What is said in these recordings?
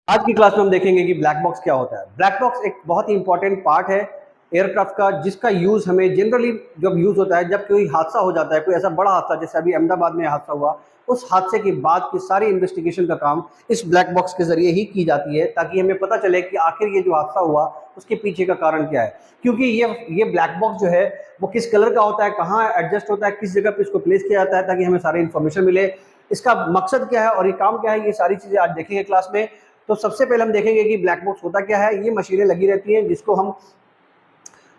आज की क्लास में हम देखेंगे कि ब्लैक बॉक्स क्या होता है। ब्लैक बॉक्स एक बहुत ही इंपॉर्टेंट पार्ट है एयरक्राफ्ट का, जिसका यूज़ हमें जनरली जब यूज़ होता है जब कोई हादसा हो जाता है, कोई ऐसा बड़ा हादसा जैसे अभी अहमदाबाद में हादसा हुआ, उस हादसे के बाद की सारी इन्वेस्टिगेशन का काम इस ब्लैक बॉक्स के ज़रिए ही की जाती है, ताकि हमें पता चले कि आखिर ये जो हादसा हुआ उसके पीछे का कारण क्या है। क्योंकि ये ब्लैक बॉक्स जो है वो किस कलर का होता है, कहाँ एडजस्ट होता है, किस जगह पे इसको प्लेस किया जाता है ताकि हमें सारी इन्फॉर्मेशन मिले, इसका मकसद क्या है और ये काम क्या है, ये सारी चीज़ें आज देखेंगे क्लास में। तो सबसे पहले हम देखेंगे कि ब्लैक बॉक्स होता क्या है। ये मशीनें लगी रहती हैं जिसको हम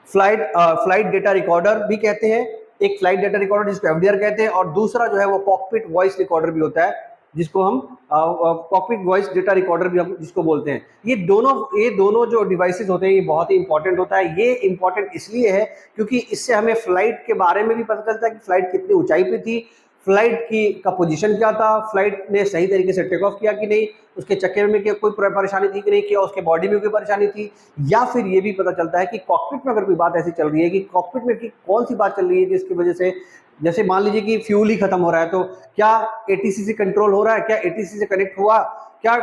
फ्लाइट डेटा रिकॉर्डर भी कहते हैं। एक फ्लाइट डेटा रिकॉर्डर जिसको एफडीआर कहते हैं, और दूसरा जो है वो कॉकपिट वॉइस रिकॉर्डर भी होता है जिसको हम कॉकपिट वॉइस डेटा रिकॉर्डर भी हम जिसको बोलते हैं। ये दोनों जो डिवाइसेस होते हैं ये बहुत ही इंपॉर्टेंट होता है। ये इंपॉर्टेंट इसलिए है क्योंकि इससे हमें फ्लाइट के बारे में भी पता चलता है कि फ्लाइट कितनी ऊंचाई पे थी, फ्लाइट की का पोजीशन क्या था, फ्लाइट ने सही तरीके से टेक ऑफ किया कि नहीं, उसके चक्कर में क्या कोई परेशानी थी कि नहीं, क्या उसके बॉडी में कोई परेशानी थी। या फिर ये भी पता चलता है कि कॉकपिट में अगर कोई बात ऐसी चल रही है कि कॉकपिट में की कौन सी बात चल रही है जिसकी वजह से, जैसे मान लीजिए कि फ्यूल ही खत्म हो रहा है, तो क्या एटीसी से कंट्रोल हो रहा है, क्या एटीसी से कनेक्ट हुआ, क्या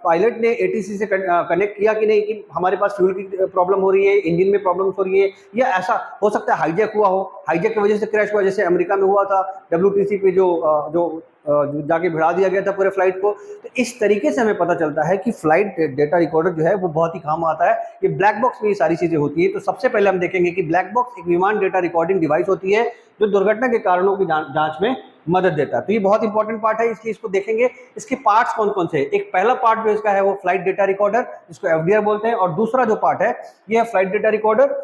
पायलट ने एटीसी से कनेक्ट किया कि नहीं, कि हमारे पास फ्यूल की प्रॉब्लम हो रही है, इंजन में प्रॉब्लम हो रही है, या ऐसा हो सकता है हाईजैक हुआ हो, हाईजैक की वजह से क्रैश हुआ, जैसे अमेरिका में हुआ था डब्ल्यूटीसी पे जो जाके भिड़ा दिया गया था पूरे फ्लाइट को। तो इस तरीके से हमें पता चलता है कि फ्लाइट डेटा रिकॉर्डर जो है वो बहुत ही काम आता है। ये ब्लैक बॉक्स में ये सारी चीजें होती है। तो सबसे पहले हम देखेंगे कि ब्लैक बॉक्स एक विमान डेटा रिकॉर्डिंग डिवाइस होती है जो दुर्घटना के कारणों की जांच में मदद देता है। तो ये बहुत इंपॉर्टेंट पार्ट है, इसलिए इसको देखेंगे। इसके पार्ट्स कौन कौन से हैं। एक पहला पार्ट जो इसका है वो फ्लाइट डेटा रिकॉर्डर जिसको एफडीआर बोलते हैं, और दूसरा जो पार्ट है ये है फ्लाइट डेटा रिकॉर्डर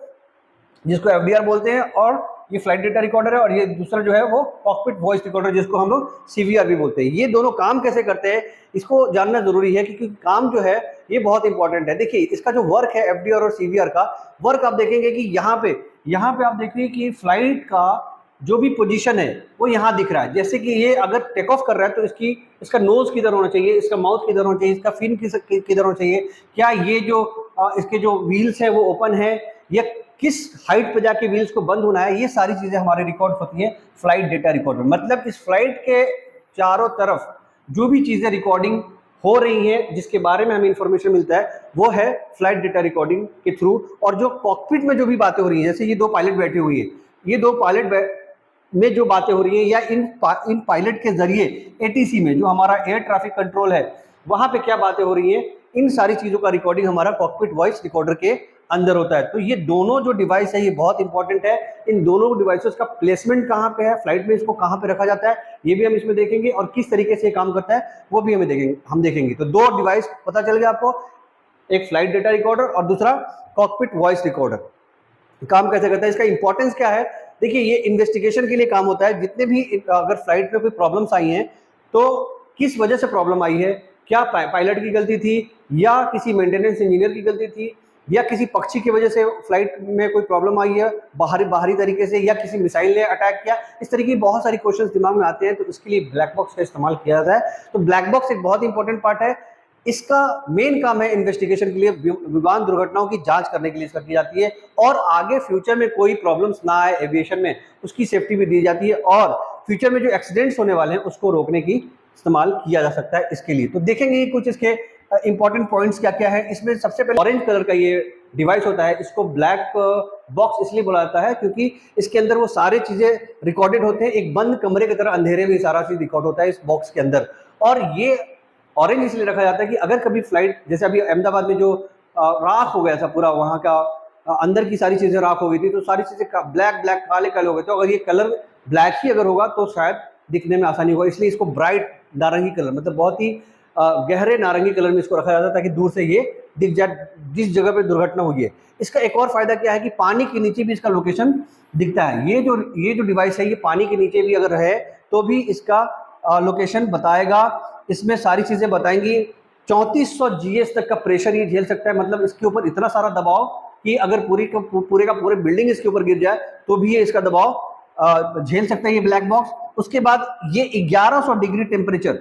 जिसको एफडीआर बोलते हैं, और ये फ्लाइट डेटा रिकॉर्डर है, और ये दूसरा जो है वो कॉकपिट वॉइस रिकॉर्डर जिसको हम लोग सीवीआर भी बोलते हैं। ये दोनों काम कैसे करते हैं इसको जानना जरूरी है, क्योंकि काम जो है ये बहुत इंपॉर्टेंट है। देखिए इसका जो वर्क है एफडीआर और सीवीआर का वर्क, आप देखेंगे कि यहाँ पे आप देखिए कि फ्लाइट का जो भी पोजीशन है वो यहाँ दिख रहा है। जैसे कि ये अगर टेक ऑफ कर रहा है तो इसका नोज किधर होना चाहिए, इसका माउथ किधर होना चाहिए, इसका फिन किधर होना चाहिए, क्या ये जो इसके जो व्हील्स है वो ओपन है, या किस हाइट पे जाके व्हील्स को बंद होना है, ये सारी चीजें हमारे रिकॉर्ड होती हैं फ्लाइट डेटा रिकॉर्डर। मतलब इस फ्लाइट के चारों तरफ जो भी चीजें रिकॉर्डिंग हो रही हैं जिसके बारे में हमें इंफॉर्मेशन मिलता है वो है फ्लाइट डेटा रिकॉर्डिंग के थ्रू। और जो कॉकपिट में जो भी बातें हो रही हैं, जैसे ये दो पायलट बैठी हुई है, ये दो पायलट में जो बातें हो रही है, या इन पायलट के जरिए एटीसी में जो हमारा एयर ट्रैफिक कंट्रोल है वहां पे क्या बातें हो रही हैं, इन सारी चीजों का रिकॉर्डिंग हमारा कॉकपिट वॉइस रिकॉर्डर के अंदर होता है। तो ये दोनों जो डिवाइस है ये बहुत इंपॉर्टेंट है। इन दोनों डिवाइसेस का प्लेसमेंट कहाँ पे है, फ्लाइट में इसको कहाँ पे रखा जाता है, ये भी हम इसमें देखेंगे, और किस तरीके से काम करता है वो भी हम देखेंगे। तो दो डिवाइस पता चल गया आपको, एक फ्लाइट डेटा रिकॉर्डर और दूसरा कॉकपिट वॉइस रिकॉर्डर। काम कैसे करता है, इसका इंपॉर्टेंस क्या है। देखिए ये इन्वेस्टिगेशन के लिए काम होता है। जितने भी अगर फ्लाइट में कोई प्रॉब्लम्स आई हैं तो किस वजह से प्रॉब्लम आई है, क्या पायलट की गलती थी, या किसी मेंटेनेंस इंजीनियर की गलती थी, या किसी पक्षी की वजह से फ्लाइट में कोई प्रॉब्लम आई है बाहरी तरीके से, या किसी मिसाइल ने अटैक किया। इस तरीके की बहुत सारी क्वेश्चंस दिमाग में आते हैं, तो इसके लिए ब्लैक बॉक्स का इस्तेमाल किया जाता है। तो ब्लैक बॉक्स एक बहुत इंपॉर्टेंट पार्ट है। इसका मेन काम है इन्वेस्टिगेशन के लिए, विमान दुर्घटनाओं की जांच करने के लिए इसका की जाती है, और आगे फ्यूचर में कोई प्रॉब्लम्स ना आए एविएशन में उसकी सेफ्टी भी दी जाती है, और फ्यूचर में जो एक्सीडेंट्स होने वाले हैं उसको रोकने की इस्तेमाल किया जा सकता है इसके लिए। तो देखेंगे कुछ इसके इंपॉर्टेंट पॉइंट्स क्या क्या है। इसमें सबसे पहले ऑरेंज कलर का ये डिवाइस होता है, इसको ब्लैक बॉक्स इसलिए बोला जाता है क्योंकि इसके अंदर वो सारी चीजें रिकॉर्डेड होते हैं। एक बंद कमरे की तरह अंधेरे में सारा चीज रिकॉर्ड होता है इस बॉक्स के अंदर। और ये ऑरेंज इसलिए रखा जाता है कि अगर कभी फ्लाइट, जैसे अभी अहमदाबाद में जो राख हो गया था पूरा, वहां का अंदर की सारी चीजें राख हो गई थी, तो सारी चीजें ब्लैक काले काले हो गए। तो अगर ये कलर ब्लैक ही अगर होगा तो शायद दिखने में आसानी होगा, इसलिए इसको ब्राइट नारंगी कलर, मतलब बहुत ही गहरे नारंगी कलर में इसको रखा जाता है ताकि दूर से ये दिख जाए जिस जगह पे दुर्घटना हुई है। इसका एक और फायदा क्या है कि पानी के नीचे भी इसका लोकेशन दिखता है। ये जो डिवाइस है ये पानी के नीचे भी अगर है तो भी इसका लोकेशन बताएगा। इसमें सारी चीजें बताएंगी। 3400 जीएस तक का प्रेशर ये झेल सकता है, मतलब इसके ऊपर इतना सारा दबाव कि अगर पूरे का पूरे बिल्डिंग इसके ऊपर गिर जाए तो भी ये इसका दबाव झेल सकता है ये ब्लैक बॉक्स। उसके बाद ये 1100 डिग्री टेम्परेचर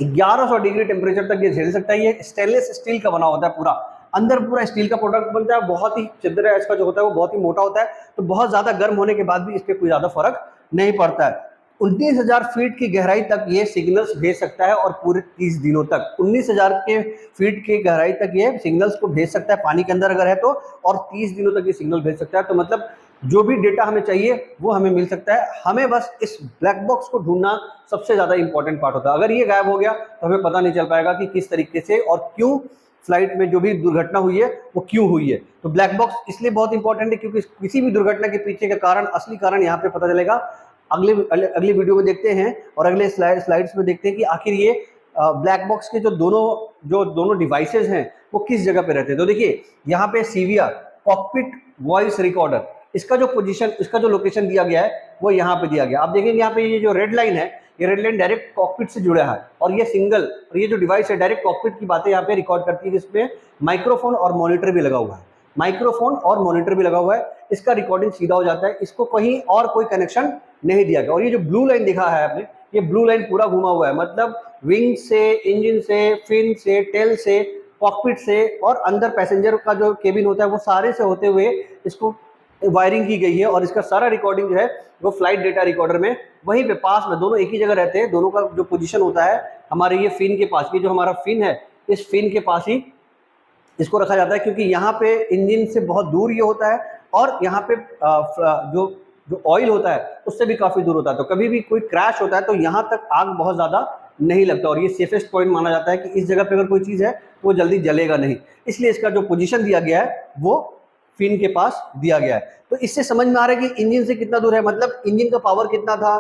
1100 डिग्री टेम्परेचर तक ये झेल सकता है। ये स्टेनलेस स्टील का बना होता है, पूरा अंदर पूरा स्टील का प्रोडक्ट बनता है। बहुत ही छिद्र है इसका जो होता है वो बहुत ही मोटा होता है, तो बहुत ज्यादा गर्म होने के बाद भी इस पर कोई ज्यादा फर्क नहीं पड़ता है। 19,000 फीट की गहराई तक ये सिग्नल्स भेज सकता है और पूरे 30 दिनों तक 19,000 के फीट की गहराई तक ये सिग्नल्स को भेज सकता है पानी के अंदर अगर है तो, और 30 दिनों तक ये सिग्नल भेज सकता है। तो मतलब जो भी डेटा हमें चाहिए वो हमें मिल सकता है। हमें बस इस ब्लैक बॉक्स को ढूंढना सबसे ज़्यादा इंपॉर्टेंट पार्ट होता है। अगर ये गायब हो गया तो हमें पता नहीं चल पाएगा कि किस तरीके से और क्यों फ्लाइट में जो भी दुर्घटना हुई है वो क्यों हुई है। तो ब्लैक बॉक्स इसलिए बहुत इंपॉर्टेंट है क्योंकि किसी भी दुर्घटना के पीछे का कारण, असली कारण यहाँ पे पता चलेगा। अगले वीडियो में देखते हैं और अगले स्लाइड्स में देखते हैं कि आखिर ये ब्लैक बॉक्स के जो दोनों डिवाइसेस हैं वो किस जगह पे रहते हैं। तो देखिए यहाँ पे सीवीआर कॉकपिट वॉइस रिकॉर्डर, इसका जो पोजीशन, इसका जो लोकेशन दिया गया है वो यहाँ पे दिया गया। आप देखेंगे यहाँ पे ये जो रेड लाइन है, ये रेड लाइन डायरेक्ट कॉकपिट से जुड़ा है और ये सिंगल, और ये जो डिवाइस है डायरेक्ट कॉकपिट की बातें यहाँ पे रिकॉर्ड करती है, जिसमें माइक्रोफोन और मॉनिटर भी लगा हुआ है। माइक्रोफोन और मॉनिटर भी लगा हुआ है, इसका रिकॉर्डिंग सीधा हो जाता है, इसको कहीं और कोई कनेक्शन नहीं दिया गया। और ये जो ब्लू लाइन दिखा है आपने, ये ब्लू लाइन पूरा घुमा हुआ है, मतलब विंग से, इंजन से, फिन से, टेल से, कॉकपिट से और अंदर पैसेंजर का जो केबिन होता है वो सारे से होते हुए इसको वायरिंग की गई है। और इसका सारा रिकॉर्डिंग जो है वो फ्लाइट डेटा रिकॉर्डर में वहीं पे पास में, दोनों एक ही जगह रहते हैं, दोनों का जो पोजीशन होता है हमारे ये फिन के पास, ये जो हमारा फिन है इस फिन के पास ही इसको रखा जाता है, क्योंकि यहाँ पे इंजन से बहुत दूर ये होता है और यहाँ पे जो जो ऑयल होता है उससे भी काफ़ी दूर होता है। तो कभी भी कोई क्रैश होता है तो यहाँ तक आग बहुत ज़्यादा नहीं लगता और ये सेफेस्ट पॉइंट माना जाता है कि इस जगह पे अगर कोई चीज़ है तो वो जल्दी जलेगा नहीं, इसलिए इसका जो पोजीशन दिया गया है वो फिन के पास दिया गया है। तो इससे समझ में आ रहा है कि इंजन से कितना दूर है, मतलब इंजन का पावर कितना था,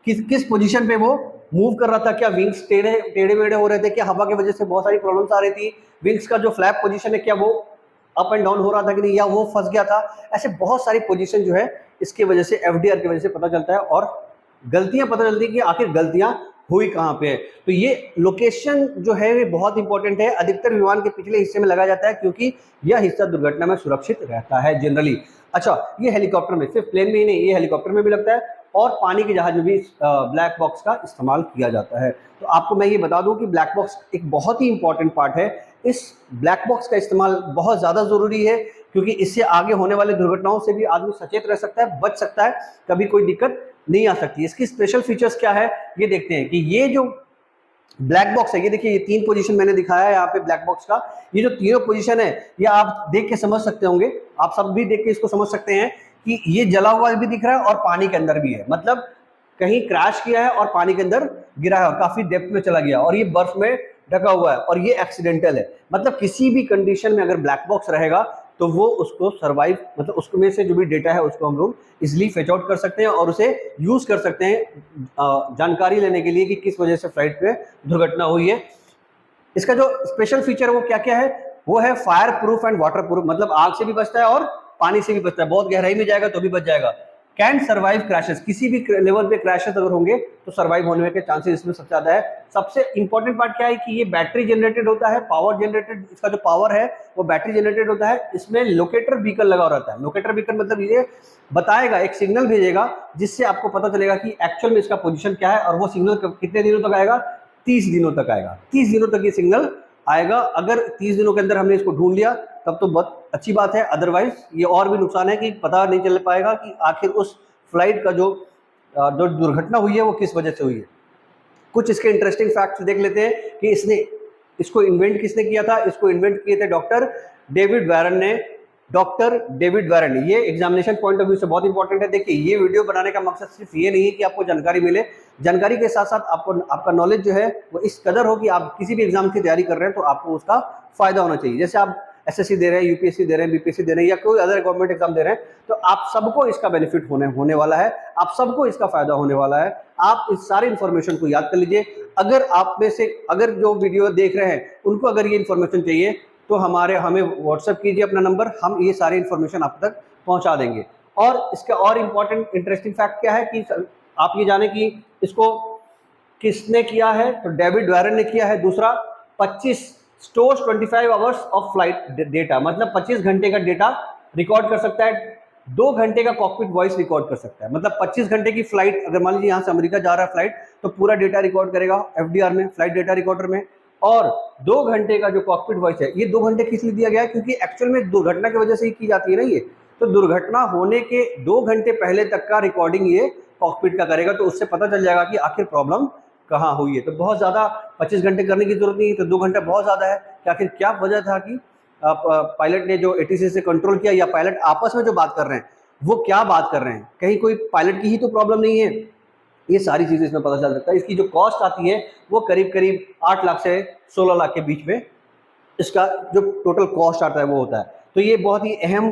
किस पोजीशन पे वो मूव कर रहा था, क्या विंग्स टेढ़े मेढ़े हो रहे थे, क्या हवा की वजह से बहुत सारी प्रॉब्लम्स आ रही थी, विंग्स का जो फ्लैप पोजीशन है क्या वो अप एंड डाउन हो रहा था कि नहीं, या वो फंस गया था। ऐसे बहुत सारी पोजीशन जो है इसकी वजह से, एफडीआर की वजह से पता चलता है और गलतियां पता चलती है कि आखिर गलतियां हुई कहाँ पे है। तो ये लोकेशन जो है ये बहुत इंपॉर्टेंट है। अधिकतर विमान के पिछले हिस्से में लगाया जाता है क्योंकि यह हिस्सा दुर्घटना में सुरक्षित रहता है जनरली। अच्छा, ये हेलीकॉप्टर में, सिर्फ प्लेन में ही नहीं, ये हेलीकॉप्टर में भी लगता है और पानी के जहाज में भी ब्लैक बॉक्स का इस्तेमाल किया जाता है। तो आपको मैं ये बता दूं कि ब्लैक बॉक्स एक बहुत ही इंपॉर्टेंट पार्ट है। इस ब्लैक बॉक्स का इस्तेमाल बहुत ज़्यादा ज़रूरी है क्योंकि इससे आगे होने वाले दुर्घटनाओं से भी आदमी सचेत रह सकता है, बच सकता है, कभी कोई दिक्कत नहीं आ सकती। इसकी स्पेशल फीचर्स क्या है ये देखते हैं कि ये जो ब्लैक बॉक्स है, ये देखिए ये 3 पोजीशन मैंने दिखाया है यहाँ पे ब्लैक बॉक्स का, ये जो तीनों पोजीशन है ये आप देख के समझ सकते होंगे, आप सब भी देख के इसको समझ सकते हैं कि ये जला हुआ भी दिख रहा है और पानी के अंदर भी है, मतलब कहीं क्रैश किया है और पानी के अंदर गिरा है और काफी डेप्थ में चला गया और ये बर्फ में ढका हुआ है और ये एक्सीडेंटल है। मतलब किसी भी कंडीशन में अगर ब्लैक बॉक्स रहेगा तो वो उसको सर्वाइव, मतलब उसमें से जो भी डेटा है उसको हम लोग इजिली फेच आउट कर सकते हैं और उसे यूज कर सकते हैं जानकारी लेने के लिए कि किस वजह से फ्लाइट पे दुर्घटना हुई है। इसका जो स्पेशल फीचर है वो क्या क्या है, वो है fire proof and water proof, मतलब आग से भी बचता है और पानी से भी बचता है, बहुत गहराई में जाएगा तो भी बच जाएगा। कैन सर्वाइव क्रैशेस, किसी भी लेवल पे क्रैशेस अगर होंगे तो सर्वाइव होने के चांसेस इसमें सबसे ज्यादा है। सबसे इंपॉर्टेंट पार्ट क्या है कि ये बैटरी जनरेटेड होता है, पावर जनरेटेड, इसका जो पावर है वो बैटरी जनरेटेड होता है। इसमें लोकेटर बीकन लगा रहता है। लोकेटर बीकन मतलब ये बताएगा, एक सिग्नल भेजेगा जिससे आपको पता चलेगा कि एक्चुअल में इसका पोजीशन क्या है और वो सिग्नल कितने दिनों तक आएगा, 30 दिनों तक आएगा। 30 दिनों तक ये सिग्नल आएगा। अगर 30 दिनों के अंदर हमने इसको ढूंढ लिया तब तो बहुत अच्छी बात है, अदरवाइज ये और भी नुकसान है कि पता नहीं चल पाएगा कि आखिर उस फ्लाइट का जो दुर्घटना हुई है वो किस वजह से हुई है। कुछ इसके इंटरेस्टिंग फैक्ट्स देख लेते हैं कि इसको इन्वेंट किसने किया था। इसको इन्वेंट किए थे डॉक्टर डेविड वारन ने। डॉक्टर डेविड वारन, ये एग्जामिनेशन पॉइंट ऑफ व्यू से बहुत इंपॉर्टेंट है। देखिए ये वीडियो बनाने का मकसद सिर्फ ये नहीं है कि आपको जानकारी मिले, जानकारी के साथ साथ आपको आपका नॉलेज जो है वो इस कदर हो कि आप किसी भी एग्जाम की तैयारी कर रहे हैं तो आपको उसका फायदा होना चाहिए। जैसे आप एसएससी दे रहे हैं, यूपीएससी दे रहे हैं, बीपीएससी दे रहे हैं या कोई अदर गवर्नमेंट एग्जाम दे रहे हैं तो आप सबको इसका बेनिफिट होने वाला है, आप सबको इसका फायदा होने वाला है। आप इस सारे इन्फॉर्मेशन को याद कर लीजिए। अगर आप में से अगर जो वीडियो देख रहे हैं उनको अगर ये इन्फॉर्मेशन चाहिए तो हमें व्हाट्सएप कीजिए अपना नंबर, हम ये सारी इन्फॉर्मेशन आप तक पहुंचा देंगे। और इसका और इम्पोर्टेंट इंटरेस्टिंग फैक्ट क्या है कि आप ये जाने कि इसको किसने किया है, तो डेविड वारन ने किया है। दूसरा 25 stores 25 hours of flight data, मतलब 25 घंटे का डेटा रिकॉर्ड कर सकता है। 2 घंटे का कॉकपिट वॉइस रिकॉर्ड कर सकता है, मतलब 25 घंटे की फ्लाइट, अगर मान लीजिए यहाँ से अमेरिका जा रहा है फ्लाइट तो पूरा डेटा रिकॉर्ड करेगा एफडीआर में, फ्लाइट डेटा रिकॉर्डर में। और 2 घंटे का जो कॉकपिट वॉइस है, ये 2 घंटे किस लिए दिया गया है, क्योंकि एक्चुअल में दुर्घटना की वजह से ही की जाती है ना ये, तो दुर्घटना होने के 2 घंटे पहले तक का रिकॉर्डिंग ये कॉकपिट का करेगा तो उससे पता चल जाएगा कि आखिर प्रॉब्लम कहाँ हुई है। तो बहुत ज़्यादा 25 घंटे करने की जरूरत नहीं है, तो 2 घंटा बहुत ज़्यादा है कि आखिर क्या वजह था कि पायलट ने जो ATC से कंट्रोल किया, या पायलट आपस में जो बात कर रहे हैं वो क्या बात कर रहे हैं, कहीं कोई पायलट की ही तो प्रॉब्लम नहीं है। ये सारी चीज़ें इसमें पता चल सकता है। इसकी जो कॉस्ट आती है वो करीब करीब 8 लाख से 16 लाख के बीच में इसका जो टोटल कॉस्ट आता है वो होता है। तो ये बहुत ही अहम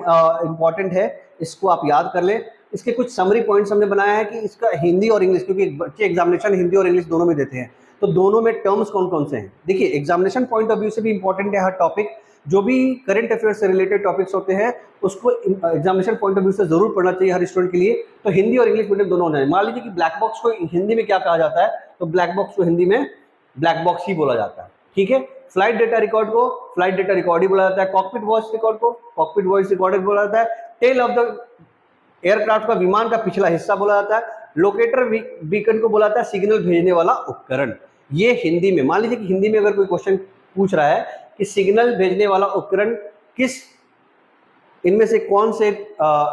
इम्पॉर्टेंट है, इसको आप याद कर लें। इसके कुछ समरी पॉइंट्स हमने बनाया है कि इसका हिंदी और इंग्लिश, क्योंकि बच्चे एग्जामिनेशन हिंदी और इंग्लिश दोनों में देते हैं, तो दोनों में टर्म्स कौन कौन से हैं। देखिए, एग्जामिनेशन पॉइंट ऑफ व्यू से भी इंपॉर्टेंट है हर टॉपिक, जो भी करंट अफेयर से रिलेटेड टॉपिक्स होते हैं उसको एग्जामिनेशन पॉइंट ऑफ व्यू से जरूर पढ़ना चाहिए हर स्टूडेंट के लिए। तो हिंदी और इंग्लिश मीडियम दोनों होना है। मान लीजिए कि ब्लैक बॉक्स को हिंदी में क्या कहा जाता है, तो ब्लैक बॉक्स को हिंदी में ब्लैक बॉक्स ही बोला जाता है, ठीक है। फ्लाइट डेटा रिकॉर्ड को फ्लाइट डेटा रिकॉर्ड ही बोला जाता है। कॉकपिट वॉइस रिकॉर्ड को कॉकपिट वॉइस रिकॉर्डर बोला जाता है। टेल ऑफ द एयरक्राफ्ट का, विमान का पिछला हिस्सा बोला जाता है। लोकेटर बीकन को बोला जाता है सिग्नल भेजने वाला उपकरण। ये हिंदी में, मान लीजिए कि हिंदी में अगर कोई क्वेश्चन पूछ रहा है कि सिग्नल भेजने वाला उपकरण किस इनमें से कौन से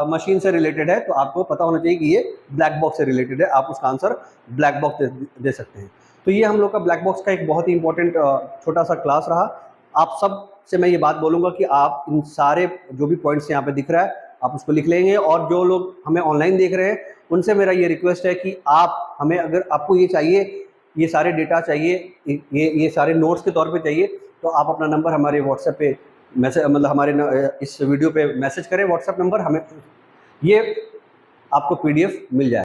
मशीन से रिलेटेड है, तो आपको पता होना चाहिए कि ये ब्लैक बॉक्स से रिलेटेड है। आप उसका आंसर ब्लैक बॉक्स दे सकते हैं। तो ये हम लोग का ब्लैक बॉक्स का एक बहुत ही इंपॉर्टेंट छोटा सा क्लास रहा। आप सब से मैं ये बात बोलूँगा कि आप इन सारे जो भी पॉइंट्स यहाँ पे दिख रहा है आप उसको लिख लेंगे, और जो लोग हमें ऑनलाइन देख रहे हैं उनसे मेरा ये रिक्वेस्ट है कि आप हमें, अगर आपको ये चाहिए, ये सारे डेटा चाहिए, ये सारे नोट्स के तौर पे चाहिए, तो आप अपना नंबर हमारे व्हाट्सएप पे मैसेज, मतलब हमारे इस वीडियो पे मैसेज करें, व्हाट्सएप नंबर हमें, ये आपको PDF मिल जाए।